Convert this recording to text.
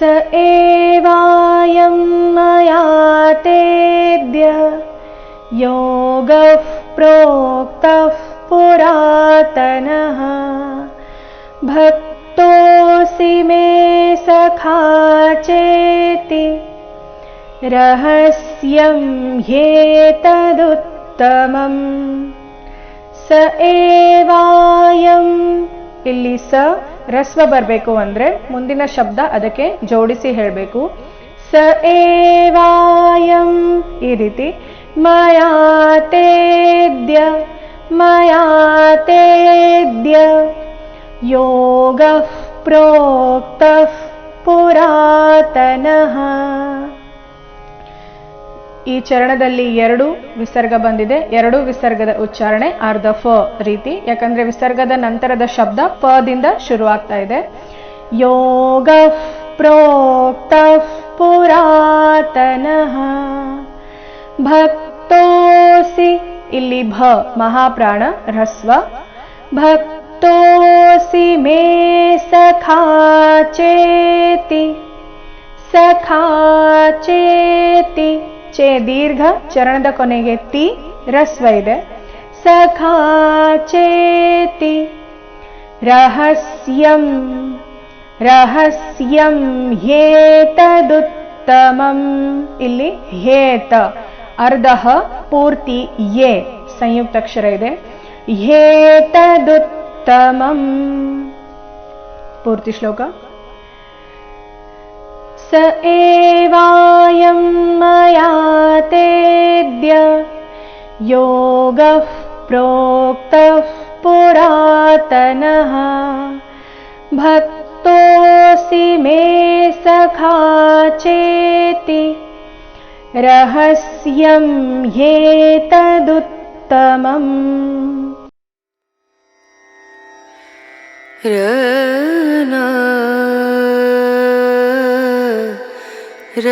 स एवायं मया तेद्य योगः प्रोक्तः पुरातनः भक्तोऽसि मे सखा चेति रहस्यं ह्येतದುತ್ತಮಂ ಸ ಏವಾಯಂ. ಇಲ್ಲಿ ಸ ರಸ್ವ ಬರಬೇಕು ಅಂದರೆ ಮುಂದಿನ ಶಬ್ದ ಅದಕ್ಕೆ ಜೋಡಿಸಿ ಹೇಳಬೇಕು. ಸ ಏವಾಯಂ ಈ ರೀತಿ. ಮಯಾ ತೇದ್ಯ ಮಯಾ ತೇದ್ಯ ಯೋಗಃ ಪ್ರೋಕ್ತಃ ಪುರಾತನಃ. ಈ ಚರಣದಲ್ಲಿ 2 ವಿಸರ್ಗ ಬಂದಿದೆ. 2 ವಿಸರ್ಗದ ಉಚ್ಚಾರಣೆ ಅರ್ಧ ಫ ರೀತಿ, ಯಾಕಂದ್ರೆ ವಿಸರ್ಗದ ನಂತರದ ಶಬ್ದ ಪದಿಂದ ಶುರುವಾಗ್ತಾ ಇದೆ. ಯೋಗ ಪ್ರೋಕ್ತಃ ಪುರಾತನಃ ಭಕ್ತೋಸಿ. ಇಲ್ಲಿ ಭ ಮಹಾಪ್ರಾಣ ಹ್ರಸ್ವ. ಭಕ್ತೋಸಿ ಮೇ ಸಖಾ ಚೇತಿ. ಸಖಾ ಚೇತಿ ಚೇ ದೀರ್ಘ, ಚರಣದ ಕೊನೆಗೆ ತಿ ರಸ್ವ ಇದೆ. ಸಖಾ ಚೇತಿ. ರಹಸ್ಯಂ ರಹಸ್ಯಂ ಹ್ಯೇತದುತ್ತಮಂ. ಇಲ್ಲಿ ಹ್ಯೇತ ಅರ್ಧ ಪೂರ್ತಿ ಯೇ ಸಂಯುಕ್ತಾಕ್ಷರ ಇದೆ. ಹ್ಯೇತದುತ್ತಮಂ. ಪೂರ್ತಿ ಶ್ಲೋಕ. ಸ ಏವಾಯಂ ಮಯಾ ತೇದ್ಯ ಯೋಗಃ ಪ್ರೋಕ್ತಃ ಪುರಾತನಃ ಭಕ್ತೋऽಸಿ ಮೇ ಸಖಾ ಚೇತಿ ರಹಸ್ಯಂ ಹ್ಯೇತದುತ್ತಮಂ. ರ